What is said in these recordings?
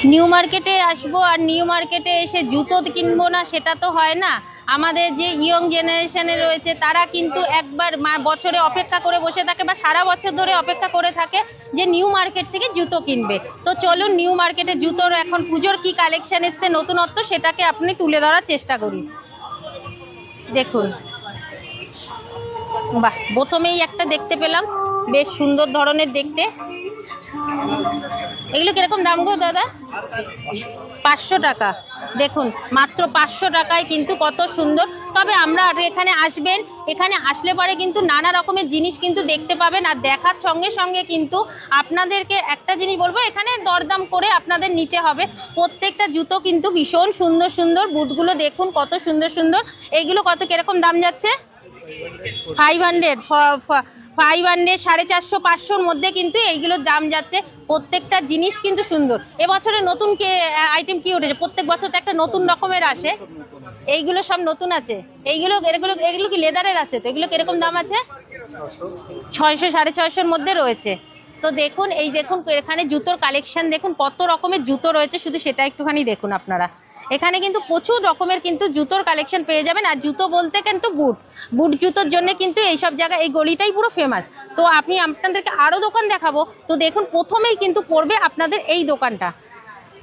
New মার্কেটে আসবো আর new মার্কেটে এসে জুতো কিনবো না, সেটা তো হয় না। আমাদের যে ইয়ং জেনারেশনে রয়েছে তারা কিন্তু একবার বছরে অপেক্ষা করে বসে থাকে বা সারা বছর ধরে অপেক্ষা করে থাকে যে নিউ মার্কেট থেকে জুতো কিনবে। তো চলুন নিউ মার্কেটে জুতোর এখন পুজোর কি কালেকশন এসছে নতুনত্ব, সেটাকে আপনি তুলে ধরার চেষ্টা করি। দেখুন, বাহ, প্রথমেই একটা দেখতে পেলাম, বেশ সুন্দর ধরনের দেখতে। এগুলো কিরকম দাম গো দাদা? 500 টাকা। দেখুন মাত্র 500 টাকায় কিন্তু কত সুন্দর। তবে আমরা এখানে আসবেন, এখানে আসলে পরে কিন্তু নানা রকমের জিনিস কিন্তু দেখতে পাবেন। আর দেখার সঙ্গে সঙ্গে কিন্তু আপনাদেরকে একটা জিনিস বলবো, এখানে দরদাম করে আপনাদের নিতে হবে। প্রত্যেকটা জুতো কিন্তু ভীষণ সুন্দর সুন্দর। বুটগুলো দেখুন কত সুন্দর সুন্দর। এইগুলো কত কিরকম দাম যাচ্ছে? 500, 500, 450, 500-র মধ্যে কিন্তু এইগুলোর দাম যাচ্ছে। প্রত্যেকটা জিনিস কিন্তু সুন্দর। এবছরে নতুন আইটেম কি উঠেছে? প্রত্যেক বছর তো একটা নতুন রকমের আসে। এইগুলো সব নতুন আছে। এইগুলো এগুলো এগুলো কি লেদারের আছে? তো এগুলো কিরকম দাম আছে? 600, 650-র মধ্যে রয়েছে। তো দেখুন, এই দেখুন এখানে জুতোর কালেকশন দেখুন, কত রকমের জুতো রয়েছে, শুধু সেটা একটুখানি দেখুন আপনারা। এখানে কিন্তু প্রচুর রকমের কিন্তু জুতোর কালেকশন পেয়ে যাবেন। আর জুতো বলতে কিন্তু বুট জুতোর জন্য কিন্তু এইসব জায়গায় এই গলিটাই পুরো ফেমাস। তো আমি আপনাদেরকে আরও দোকান দেখাবো। তো দেখুন প্রথমেই কিন্তু পড়বে আপনাদের এই দোকানটা।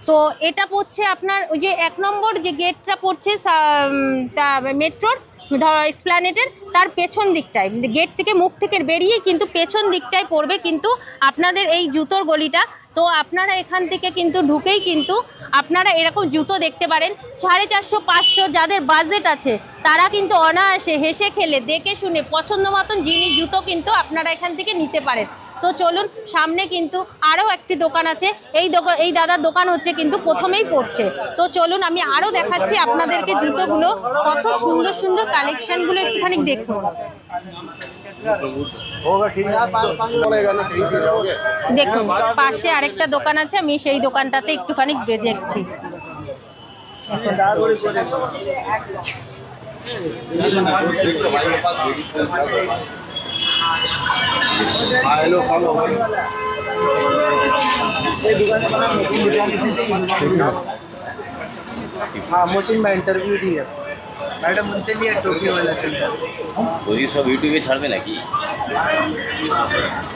তো এটা পড়ছে আপনার ওই যে 1 নম্বর যে গেটটা পড়ছে মেট্রোর এক্সপ্ল্যানেটের, তার পেছন দিকটায়, গেট থেকে মুখ থেকে বেরিয়ে কিন্তু পেছন দিকটায় পড়বে কিন্তু আপনাদের এই জুতোর গলিটা। তো আপনারা এখান থেকে কিন্তু ঢুকেই কিন্তু আপনারা এরকম জুতো দেখতে পারেন। 450, 500 যাদের বাজেট আছে তারা কিন্তু অনায়াসে হেসে খেলে দেখে শুনে পছন্দ মতন জিনিস জুতো কিন্তু আপনারা এখান থেকে নিতে পারেন। তো চলুন, সামনে কিন্তু আরও একটি দোকান আছে। এই দাদার দোকান হচ্ছে কিন্তু প্রথমেই পড়ছে। তো চলুন আমি আরও দেখাচ্ছি আপনাদেরকে জুতোগুলো, কত সুন্দর সুন্দর কালেকশনগুলো একটুখানি দেখুন। দেখুন পাশে আরেকটা দোকান আছে, আমি সেই দোকানটাতে একটুখানি দেখছি। हाँ मोचिन में इंटरव्यू दी है मैडम, उनसे लिए टोपी वाला सेंटर ওই সব ইউটিউবে ছাড়বে নাকি?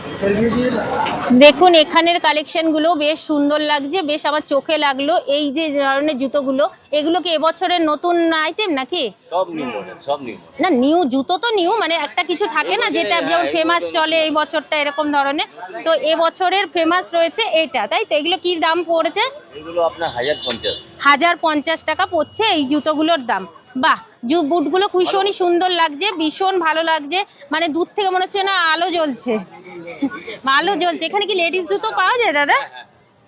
इंटरव्यू दिए ना। দেখুন এখানের কালেকশনগুলো বেশ সুন্দর লাগছে, বেশ আমার চোখে লাগলো। এই যে ধরনের জুতোগুলো, এগুলো কি এবছরের নতুন আইটেম নাকি? সব নিউ মডেল, সব নিউ মডেল। না, নিউ জুতো তো নিউ, মানে একটা কিছু থাকে না যেটা যেমন ফেমাস চলে এই বছরটা এরকম ধরনের। তো এবছরের ফেমাস রয়েছে এটা, তাই তো? এগুলো কি দাম পড়েছে? এগুলো আপনার 1050। 1050 টাকা পড়ছে এই জুতোগুলোর দাম। বাহ, বুটগুলো ভীষণই সুন্দর লাগছে, ভীষণ ভালো লাগছে। মানে দূর থেকে মনে হচ্ছে না আলো জ্বলছে, আলো জ্বলছে। এখানে কি লেডিস জুতো পাওয়া যায় দাদা?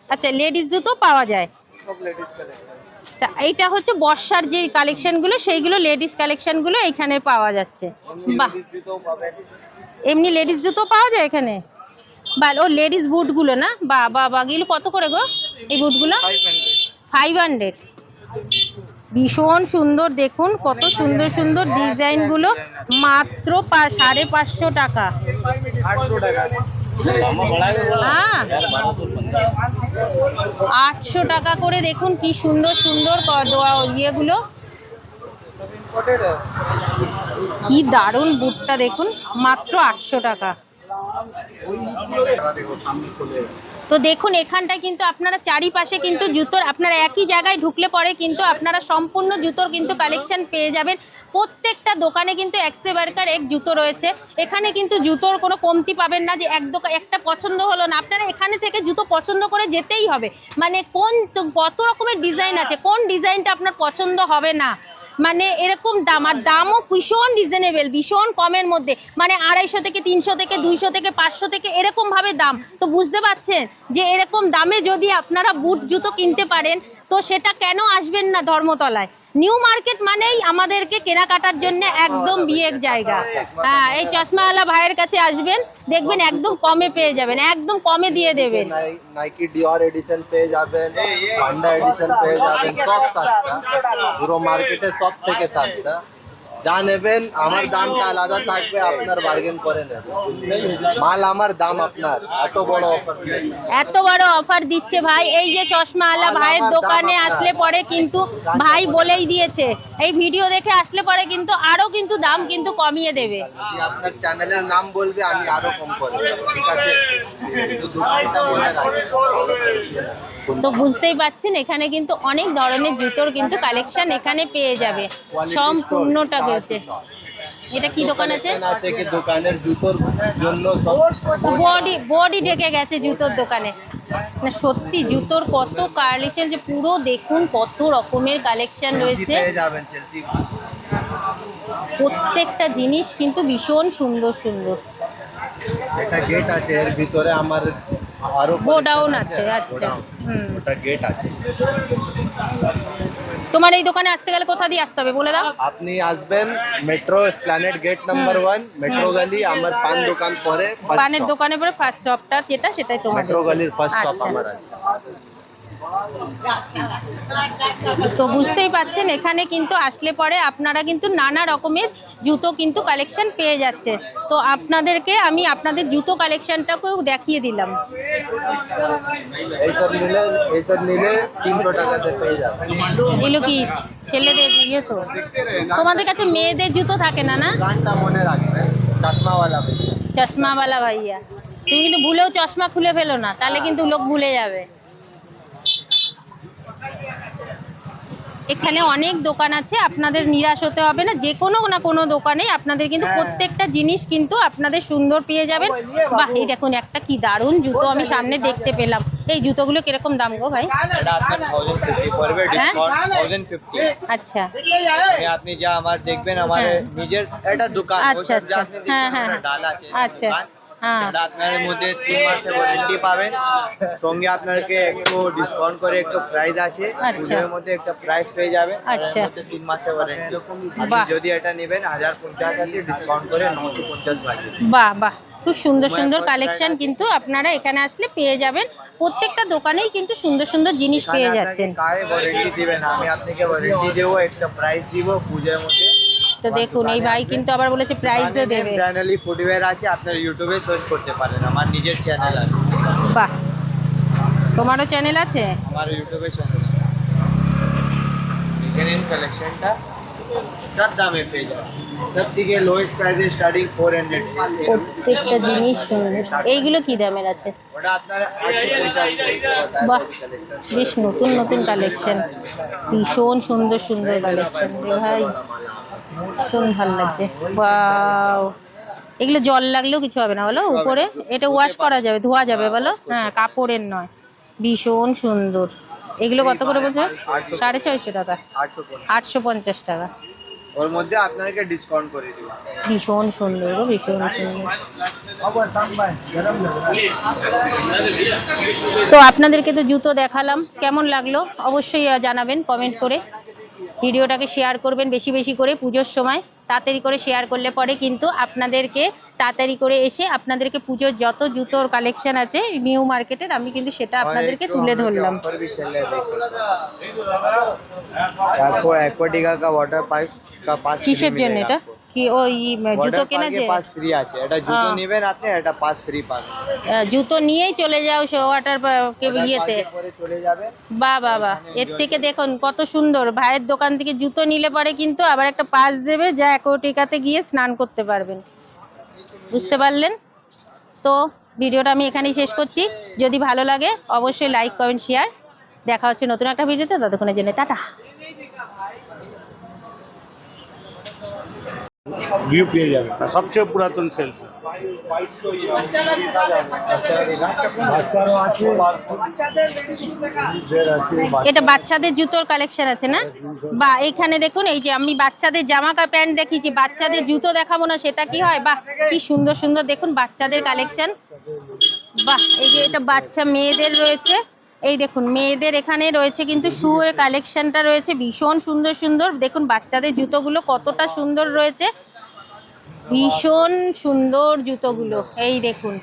আচ্ছা, লেডিস জুতো পাওয়া যায়। सब लेडीज कलेक्शन তা এইটা হচ্ছে বর্ষার যে কালেকশনগুলো, সেইগুলো লেডিস কালেকশনগুলো এখানে পাওয়া যাচ্ছে। বাহ, এমনি লেডিস জুতো পাওয়া যায় এখানে? বা ও লেডিস বুটগুলো না? বাহ বাহ বাহ, এগুলো কত করে গো এই বুটগুলো? 500। ভীষণ সুন্দর, দেখুন কত সুন্দর সুন্দর ডিজাইনগুলো, মাত্র 550 টাকা। 800 টাকা হ্যাঁ, 800 টাকা করে। দেখুন কি সুন্দর সুন্দর ইয়েগুলো, इम्पोर्टेड है কি দারুণ বুটটা দেখুন, মাত্র 800 টাকা। देखो सामने खोले তো দেখুন এখানটায় কিন্তু আপনারা চারিপাশে কিন্তু জুতোর, আপনারা একই জায়গায় ঢুকলে পরে কিন্তু আপনারা সম্পূর্ণ জুতোর কিন্তু কালেকশন পেয়ে যাবেন। প্রত্যেকটা দোকানে কিন্তু একসে বারকার এক জুতো রয়েছে। এখানে কিন্তু জুতোর কোনো কমতি পাবেন না যে একটা পছন্দ হলো না, আপনারা এখানে থেকে জুতো পছন্দ করে যেতেই হবে। মানে কত রকমের ডিজাইন আছে, কোন ডিজাইনটা আপনার পছন্দ হবে না, মানে এরকম দাম। আর দামও ভীষণ রিজনেবল, ভীষণ কমের মধ্যে। মানে 250 থেকে 300 থেকে 200 থেকে 500 থেকে এরকম ভাবে দাম। তো বুঝতে পারছেন যে এরকম দামে যদি আপনারা বুট জুতো কিনতে পারেন, তো সেটা কেন আসবেন না ধর্মতলায়? নিউ মার্কেট মানেই আমাদেরকে কেনাকাটার জন্য একদম বিয়ের জায়গা। হ্যাঁ, এই চশমাওয়ালা ভাইয়ের কাছে আসবেন, দেখবেন একদম কমে পেয়ে যাবেন, একদম কমে দিয়ে দেবেন। নাইকি ডিওর এডিশন পেয়ে যাবেন, পান্ডা এডিশন পেয়ে যাবেন, সব সস্তা পুরো মার্কেটে সব থেকে সস্তা। যা নেবেন আমার দামটা আলাদা থাকবে, আপনার বার্গেন করে নেবেন। মাল আমার দাম আপনার, এত বড় অফার। এত বড় অফার দিচ্ছে ভাই। এই যে চশমাওয়ালা ভাইয়ের দোকানে আসলে পরে কিন্তু ভাই বলেই দিয়েছে এই ভিডিও দেখে আসলে পরে কিন্তু আরো কিন্তু দাম কিন্তু কমিয়ে দেবে। যদি আপনার চ্যানেলের নাম বলবে আমি আরো কম করে দেব, ঠিক আছে? দোকানটা মনে রাখবেন। তো বুঝতেই পাচ্ছেন এখানে কিন্তু অনেক ধরনের জুতোর কিন্তু কালেকশন এখানে পেয়ে যাবে সম্পূর্ণটা হচ্ছে। এটা কি দোকান আছে? আছে কি দোকানের জুতোর জন্য সব বডি ঢেকে গেছে জুতোর দোকানে। না সত্যি জুতোর কত কালেকশন, যে পুরো দেখুন কত রকমের কালেকশন রয়েছে। পেয়ে যাবেন সেলফি। প্রত্যেকটা জিনিস কিন্তু ভীষণ সুন্দর সুন্দর। এটা গেট আছে, এর ভিতরে আমার আরো গোডাউন আছে। আচ্ছা, ওটা গেট আছে। তোমার এই দোকানে আসতে গেলে কোথা দিয়ে আসতে হবে বলে দাও। আপনি আসবেন metro Esplanade gate number 1, metro গলি। আমার পান দোকান পরে, পানের দোকানে পরে ফার্স্ট শপটা যেটা সেটাই তোমার। মেট্রো গলির ফার্স্ট শপ আচ্ছা। আমার আছে। তো বুঝতেই পাচ্ছেন এখানে কিন্তু আসলে পরে আপনারা কিন্তু নানা রকমের জুতো কিন্তু কালেকশন পেয়ে যাচ্ছে। তো আপনাদেরকে আমি আপনাদের জুতো কালেকশনটাকেও দেখিয়ে দিলাম। এইসব নিলে 300 টাকাতে পেয়ে যাবেন। এগুলো কি ছেলেদের ইয়ে? তো তোমাদের কাছে মেয়েদের জুতো থাকে না? না, গানটা মনে রাখবেন, চশমাওয়ালা ভাইয়া। চশমাওয়ালা ভাইয়া। তুমি কিন্তু ভুলেও চশমা খুলে ফেলো না, তাহলে কিন্তু লোক ভুলে যাবে। এখানে অনেক দোকান আছে, আপনাদের নিরাশ হতে হবে না। যে কোনো না কোনো দোকানে আপনাদের কিন্তু প্রত্যেকটা জিনিস কিন্তু আপনাদের সুন্দর পেয়ে যাবেন। বাহ, এই দেখুন একটা কি দারুণ জুতো আমি সামনে দেখতে পেলাম। এই জুতোগুলো কিরকম দাম গো ভাই? এটা আপনার 1050 পড়বে, ডিসকাউন্ট 1050। আচ্ছা, আপনি যা আমার দেখবেন আমার নিজের এটা দোকান। আচ্ছা আচ্ছা, হ্যাঁ হ্যাঁ আচ্ছা, হ্যাঁ এটা আপনার মধ্যে 3 মাসের ওয়ারেন্টি পাবেন, সঙ্গে আপনাকে একটু ডিসকাউন্ট করে একটু প্রাইস আছে, আচ্ছা। এর মধ্যে একটা প্রাইস পেয়ে যাবেন। আচ্ছা। এর মধ্যে 3 মাসের ওয়ারেন্টি। বাহ। যদি এটা নেবেন 1050 আছে, ডিসকাউন্ট করে 950 বাকি। বাহ বাহ, খুব সুন্দর সুন্দর কালেকশন কিন্তু আপনারা এখানে আসলে পেয়ে যাবেন। প্রত্যেকটা দোকানেই কিন্তু সুন্দর সুন্দর জিনিস পেয়ে যাচ্ছেন। কারে ওয়ারেন্টি দিবেন, আমি আপনাকে ওয়ারেন্টি দেবো, একটা প্রাইস দিব পূজার মধ্যে। তো দেখুন এই ভাই কিন্তু আবার বলেছে প্রাইসও দেবে। চ্যানেলই ফুটওয়্যার আছে, আপনার ইউটিউবে সার্চ করতে পারেন, আমার নিজের চ্যানেল আছে। বাহ, তোমারও চ্যানেল আছে? আমার ইউটিউবে চ্যানেল আছে। এখানে কালেকশনটা সব দামে পেয়ে যাবেন, সব থেকে লোয়েস্ট প্রাইসে স্টার্টিং 400। প্রত্যেকটা জিনিস সুন্দর। এইগুলো কি দামের আছে? ওটা আপনার 850। বাহ, বেশ নতুন নতুন কালেকশন, ভীষণ সুন্দর সুন্দর কালেকশন রে ভাই, ভীষণ ভালো লাগছে। ওয়াও, এগুলো জল লাগলেও কিছু হবে না বলো উপরে? এটা ওয়াশ করা যাবে, ধোয়া যাবে বলো? হ্যাঁ, কাপড়ের নয়, ভীষণ সুন্দর। এগুলো কত করে বলছো? 650 টাকা, 850 টাকা। ওর মধ্যে আপনাকে ডিসকাউন্ট করে দিব। ভীষণ সুন্দর গো, ভীষণ সুন্দর। তো আপনাদেরকে তো জুতো দেখালাম, কেমন লাগলো অবশ্যই জানাবেন কমেন্ট করে। ভিডিওটাকে শেয়ার করবেন বেশি বেশি করে, পুজোর সময় তাড়াতাড়ি করে শেয়ার করলে পরে কিন্তু আপনাদেরকে তাড়াতাড়ি করে এসে আপনাদেরকে পুজোর যত জুতোর কালেকশন আছে নিউ মার্কেটের, আমি কিন্তু সেটা আপনাদেরকে তুলে ধরলাম। एक्वाटिका का वाटर पार्क का पास কিসের জন্য এটা? কি ওই জুতো কেনা যে পাস ফ্রি আছে, এটা জুতো নেবেন আপনি, এটা পাস ফ্রি পাবেন। জুতো নিয়েই চলে যাও ওয়াটার ইয়েতে? পরে চলে যাবে। বাহ বাহ বাহ, এর থেকে দেখুন কত সুন্দর। ভাইয়ের দোকান থেকে জুতো নিলে পরে কিন্তু আবার একটা পাস দেবে, যা অ্যাকোয়াটিকাতে গিয়ে স্নান করতে পারবেন। বুঝতে পারলেন তো? ভিডিওটা আমি এখানেই শেষ করছি। যদি ভালো লাগে অবশ্যই লাইক কমেন্ট শেয়ার। দেখা হচ্ছে নতুন একটা ভিডিওতে, ততক্ষণের জন্য টাটা। ভিউ পেয়ে যাবে, সবচেয়ে পুরাতন সেলস। এটা বাচ্চাদের জুতোর কালেকশন আছে না? বা এখানে দেখুন এই যে আমি বাচ্চাদের জামা প্যান্ট দেখিয়েছি, বাচ্চাদের জুতো দেখাবো না সেটা কি হয়? বাহ, কি সুন্দর সুন্দর দেখুন বাচ্চাদের কালেকশন। বাহ, এই যে এটা বাচ্চা মেয়েদের রয়েছে, এই দেখুন মেয়েদের এখানে রয়েছে কিন্তু শুয়ের কালেকশনটা রয়েছে ভীষণ সুন্দর সুন্দর। দেখুন বাচ্চাদের জুতোগুলো কতটা সুন্দর রয়েছে, ভীষণ সুন্দর জুতোগুলো। এই দেখুন,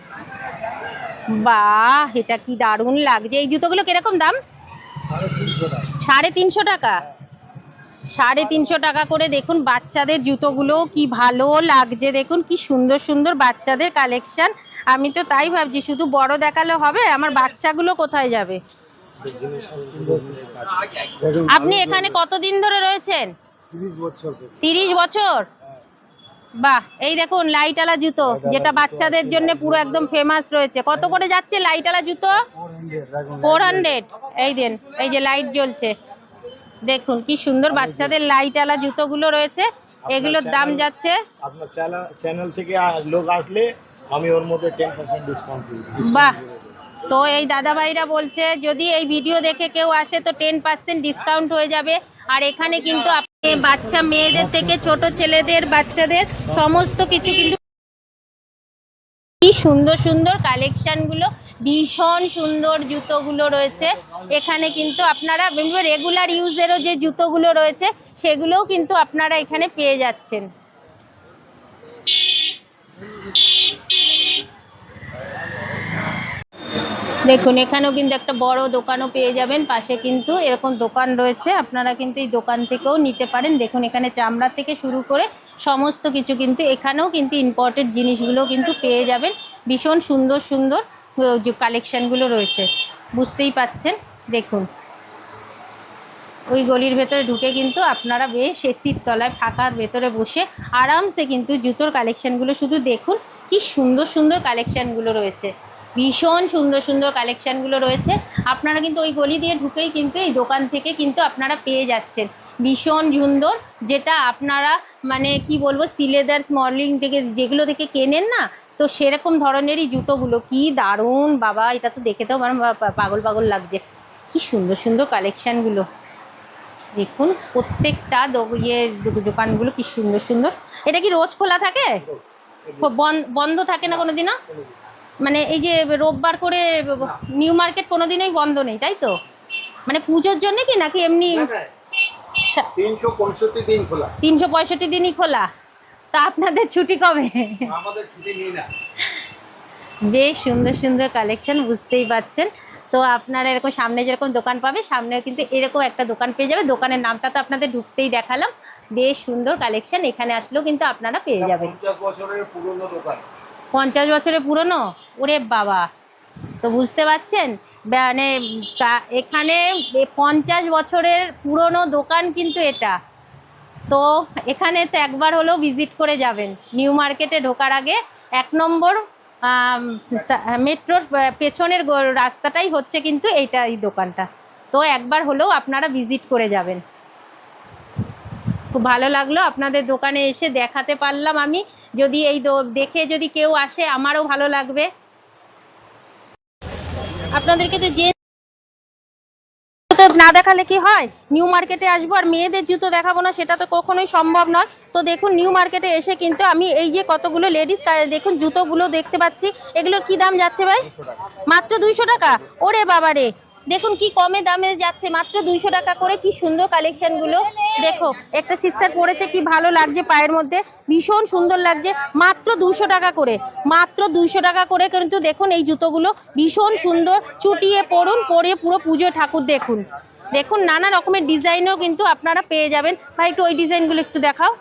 বাহ, এটা কি দারুণ লাগছে। এই জুতোগুলো কিরকম দাম? 350 টাকা। 350 টাকা করে। দেখুন বাচ্চাদের জুতোগুলো কি ভালো লাগছে, দেখুন কি সুন্দর সুন্দর বাচ্চাদের কালেকশন। আমি তো তাই ভাবছি শুধু বড় দেখালে হবে, আমার বাচ্চাগুলো কোথায় যাবে। আপনি এখানে কতদিন ধরে রয়েছেন? 30 বছর। বাহ, এই দেখুন লাইটওয়ালা জুতো, যেটা বাচ্চাদের জন্য পুরো একদম ফেমাস রয়েছে। কত করে যাচ্ছে লাইটওয়ালা জুতো? 400। এই দেন, এই যে লাইট জ্বলছে, দেখুন কি সুন্দর বাচ্চাদের লাইটওয়ালা জুতোগুলো রয়েছে। এগুলোর দাম যাচ্ছে, আপনার চ্যানেল থেকে লোক আসলে আমি ওর মধ্যে 10% ডিসকাউন্ট দিই। বাহ। তো এই দাদা ভাইরা বলছে যদি এই ভিডিও দেখে কেউ আসে তো 10% ডিসকাউন্ট হয়ে যাবে। আর এখানে কিন্তু আপনি বাচ্চা মেয়েদের থেকে ছোট ছেলেদের বাচ্চাদের সমস্ত কিছু কিন্তু কি সুন্দর সুন্দর কালেকশনগুলো, ভীষণ সুন্দর জুতোগুলো রয়েছে এখানে। কিন্তু আপনারা রেগুলার ইউজেরও যে জুতোগুলো রয়েছে সেগুলোও কিন্তু আপনারা এখানে পেয়ে যাচ্ছেন। দেখুন এখানেও কিন্তু একটা বড় দোকানও পেয়ে যাবেন, পাশে কিন্তু এরকম দোকান রয়েছে, আপনারা কিন্তু এই দোকান থেকেও নিতে পারেন। দেখুন এখানে চামড়া থেকে শুরু করে সমস্ত কিছু কিন্তু এখানেও কিন্তু ইম্পোর্টেড জিনিসগুলো কিন্তু পেয়ে যাবেন। ভীষণ সুন্দর সুন্দর যে কালেকশানগুলো রয়েছে বুঝতেই পাচ্ছেন। দেখুন ওই গলির ভেতরে ঢুকে কিন্তু আপনারা বেশ এসির তলায় ফাঁকার ভেতরে বসে আরামসে কিন্তু জুতোর কালেকশানগুলো শুধু দেখুন কি সুন্দর সুন্দর কালেকশানগুলো রয়েছে, ভীষণ সুন্দর সুন্দর কালেকশানগুলো রয়েছে। আপনারা কিন্তু ওই গলি দিয়ে ঢুকেই কিন্তু এই দোকান থেকে কিন্তু আপনারা পেয়ে যাচ্ছেন ভীষণ সুন্দর, যেটা আপনারা মানে কি বলবো সিলেদার স্মলিং থেকে যেগুলো থেকে কেনেন না, তো সেরকম ধরনেরই জুতোগুলো। কি দারুণ বাবা, এটা তো দেখে তো আমার পাগল পাগল লাগছে। কি সুন্দর সুন্দর কালেকশানগুলো দেখুন, প্রত্যেকটা দোকানগুলো কি সুন্দর সুন্দর। এটা কি রোজ খোলা থাকে? বন্ধ থাকে না কোনো দিনও? মানে এই যে রোববার করে নিউ মার্কেট কোনোদিনই বন্ধ নেই তাই তো? মানে পুজোর জন্য কি নাকি এমনি? 365 দিন খোলা। 365 দিনই খোলা। তা আপনাদের ছুটি কবে? আমাদের ছুটি নেই না। বেশ সুন্দর সুন্দর কালেকশন বুঝতেই পাচ্ছেন। তো আপনারা এরকম সামনে যেরকম দোকান পাবে সামনেও কিন্তু এরকম একটা দোকান পেয়ে যাবে। দোকানের নামটা তো আপনাদের ঢুকতেই দেখালাম। বেশ সুন্দর কালেকশন, এখানে আসলেও কিন্তু আপনারা পেয়ে যাবেন। 50 বছরের পুরনো দোকান। 50 বছরের পুরনো? ওরে বাবা, তো বুঝতে পারছেন মানে এখানে 50 বছরের পুরনো দোকান কিন্তু এটা। তো এখানে তো একবার হলেও ভিজিট করে যাবেন। নিউ মার্কেটে ঢোকার আগে 1 নম্বর মেট্রোর পেছনের রাস্তাটাই হচ্ছে কিন্তু এইটা, এই দোকানটা। তো একবার হলেও আপনারা ভিজিট করে যাবেন। খুব ভালো লাগলো আপনাদের দোকানে এসে দেখাতে পারলাম আমি। যদি এই দেখে যদি কেউ আসে আমারও ভালো লাগবে। আপনাদেরকে তো যে না দেখালে কি হয়, নিউ মার্কেটে আসবো আর মেয়েদের জুতো দেখাবো না, সেটা তো কখনোই সম্ভব নয়। তো দেখুন নিউ মার্কেটে এসে কিন্তু আমি এই যে কতগুলো লেডিস দেখুন জুতোগুলো দেখতে পাচ্ছি। এগুলোর কি দাম যাচ্ছে ভাই? মাত্র 200 টাকা। ওরে বাবা রে, দেখুন কি কমে দামে যাচ্ছে, মাত্র 200 টাকা করে। কি সুন্দর কালেকশনগুলো দেখো, একটা সিস্টার পরেছে কি ভালো লাগছে, পায়ের মধ্যে ভীষণ সুন্দর লাগছে। মাত্র 200 টাকা করে, মাত্র 200 টাকা করে কিন্তু দেখুন এই জুতোগুলো ভীষণ সুন্দর। চুটিয়ে পরুন, পরে পুরো পুজো ঠাকুর দেখুন। দেখুন নানা রকমের ডিজাইনও কিন্তু আপনারা পেয়ে যাবেন। ভাই একটু ওই ডিজাইনগুলো একটু দেখাও।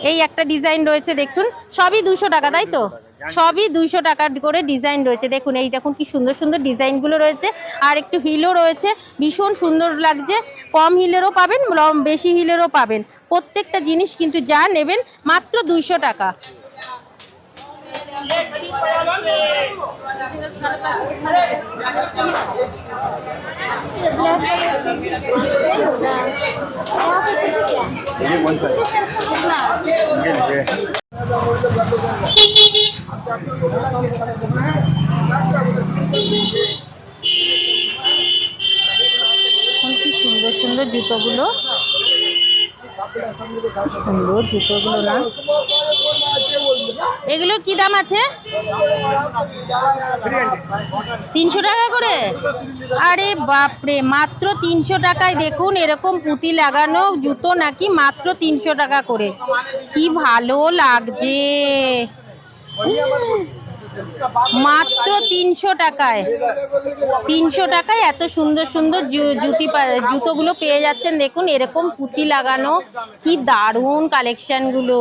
এই একটা ডিজাইন রয়েছে দেখুন, সবই 200 টাকা তাই তো? সবই 200 টাকা করে ডিজাইন রয়েছে। দেখুন এই দেখুন কি সুন্দর সুন্দর ডিজাইনগুলো রয়েছে। আর একটু হিলও রয়েছে, ভীষণ সুন্দর লাগছে। কম হিলেরও পাবেন, বেশি হিলেরও পাবেন। প্রত্যেকটা জিনিস কিন্তু যা নেবেন মাত্র 200 টাকা। কি সুন্দর সুন্দর জুতোগুলো, সুন্দর জুতোগুলো না। এগুলোর কি দাম আছে? 300 টাকা করে। আরে বাপরে, মাত্র 300 টাকায় দেখুন এরকম পুঁতি লাগানো জুতো নাকি মাত্র 300 টাকা করে। কি ভালো লাগছে, মাত্র 300 টাকায়, 300 টাকায় এত সুন্দর সুন্দর জুতোগুলো পেয়ে যাচ্ছেন। দেখুন এরকম পুঁতি লাগানো, কি দারুণ কালেকশনগুলো,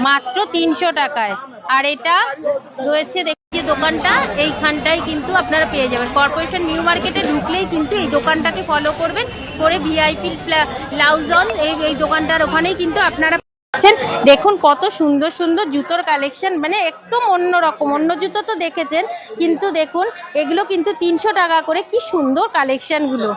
মাত্র 300 টাকায়। আর এটা রয়েছে যে দোকানটা, এইখানটাই কিন্তু আপনারা পেয়ে যাবেন। কর্পোরেশন নিউ মার্কেটে ঢুকলেই কিন্তু এই দোকানটাকে ফলো করবেন, করে ভিআইপি লাউজন এই দোকানটার ওখানেই কিন্তু আপনারা পাচ্ছেন। দেখুন কত সুন্দর সুন্দর জুতোর কালেকশন, মানে একদম অন্যরকম। অন্য জুতো তো দেখেছেন, কিন্তু দেখুন এগুলো কিন্তু 300 টাকা করে, কি সুন্দর কালেকশনগুলো।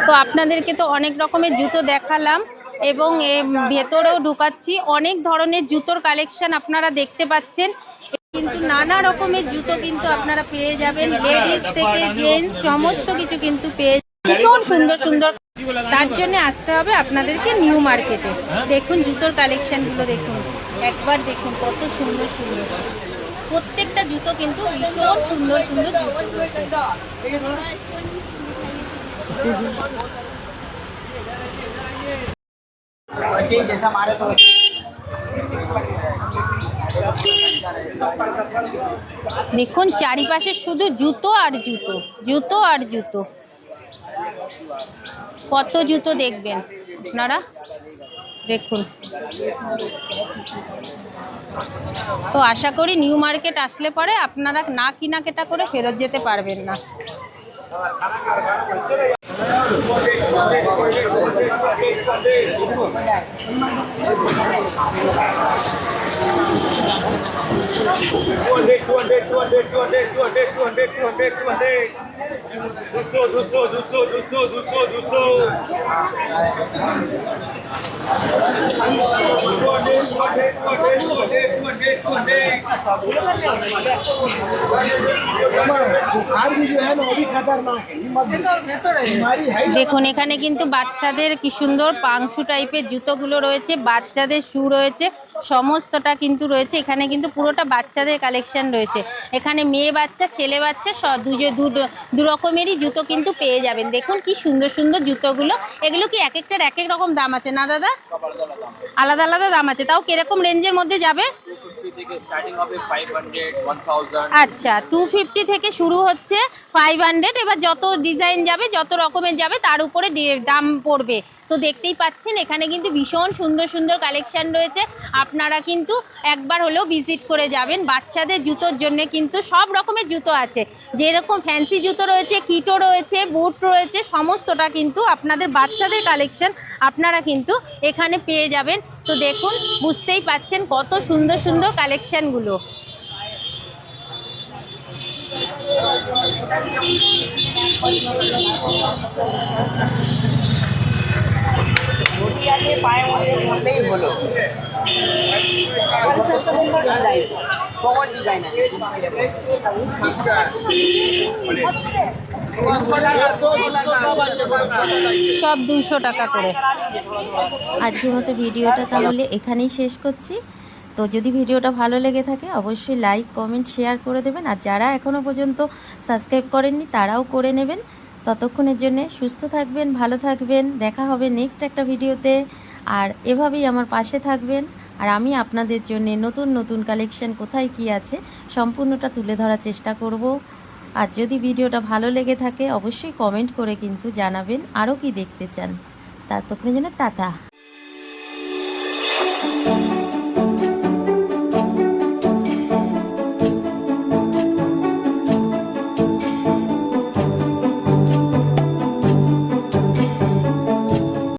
তো আপনাদেরকে তো অনেক রকমের জুতো দেখালাম এবং ভেতরেও ঢুকাচ্ছি। অনেক ধরনের জুতোর কালেকশন আপনারা দেখতে পাচ্ছেন, কিন্তু নানা রকমের জুতো কিন্তু আপনারা পেয়ে যাবেন, লেডিস থেকে জেন্টস সমস্ত কিছু কিন্তু পেয়ে যাবেন। ভীষণ সুন্দর সুন্দর, তার জন্য আসতে হবে আপনাদেরকে নিউ মার্কেটে। দেখুন জুতোর কালেকশনগুলো দেখুন, একবার দেখুন কত সুন্দর সুন্দর, প্রত্যেকটা জুতো কিন্তু ভীষণ সুন্দর সুন্দর জুতো রয়েছে। দেখুন চারিপাশে শুধু জুতো আর জুতো, জুতো আর জুতো, কত জুতো দেখবেন আপনারা, দেখুন। তো আশা করি নিউ মার্কেট আসলে পরে আপনারা না কেনাকাটা করে ফেরত যেতে পারবেন না। দেখুন এখানে কিন্তু বাচ্চাদের কি সুন্দর পাংশু টাইপের জুতোগুলো রয়েছে, বাচ্চাদের শু রয়েছে, সমস্তটা কিন্তু রয়েছে। এখানে কিন্তু পুরোটা বাচ্চাদের কালেকশন রয়েছে। এখানে মেয়ে বাচ্চা ছেলে বাচ্চা দু রকমেরই জুতো কিন্তু পেয়ে যাবেন। দেখুন কি সুন্দর সুন্দর জুতোগুলো। এগুলো কি এক একটার এক এক রকম দাম আছে না দাদা? আলাদা আলাদা দাম আছে। তাও কিরকম রেঞ্জের মধ্যে যাবে? আচ্ছা 250 থেকে শুরু হচ্ছে 500। এবার যত ডিজাইন যাবে, যত রকমের যাবে, তার উপরে দাম পড়বে। তো দেখতেই পাচ্ছেন এখানে কিন্তু ভীষণ সুন্দর সুন্দর কালেকশন রয়েছে। আপনারা কিন্তু একবার হলেও ভিজিট করে যাবেন। বাচ্চাদের জুতোর জন্য কিন্তু সব রকমের জুতো আছে, যেরকম ফ্যান্সি জুতো রয়েছে, কিটো রয়েছে, বুট রয়েছে, সমস্তটা কিন্তু আপনাদের বাচ্চাদের কালেকশন আপনারা কিন্তু এখানে পেয়ে যাবেন। তো দেখুন বুঝতেই পাচ্ছেন কত সুন্দর সুন্দর কালেকশনগুলো। সব 200 টাকা করে। আজকের মতো ভিডিওটা তাহলে এখানেই শেষ করছি। তো যদি ভিডিওটা ভালো লেগে থাকে অবশ্যই লাইক কমেন্ট শেয়ার করে দেবেন, আর যারা এখনও পর্যন্ত সাবস্ক্রাইব করেননি তারাও করে নেবেন। ততক্ষণের জন্য সুস্থ থাকবেন, ভালো থাকবেন, দেখা হবে নেক্সট একটা ভিডিওতে। আর এভাবেই আমার পাশে থাকবেন, আর আমি আপনাদের জন্য নতুন নতুন কালেকশন কোথায় কি আছে সম্পূর্ণটা তুলে ধরার চেষ্টা করব। আর যদি ভিডিওটা ভালো লেগে থাকে অবশ্যই কমেন্ট করে কিন্তু জানাবেন আরও কি দেখতে চান। ততক্ষণের জন্য টাটা।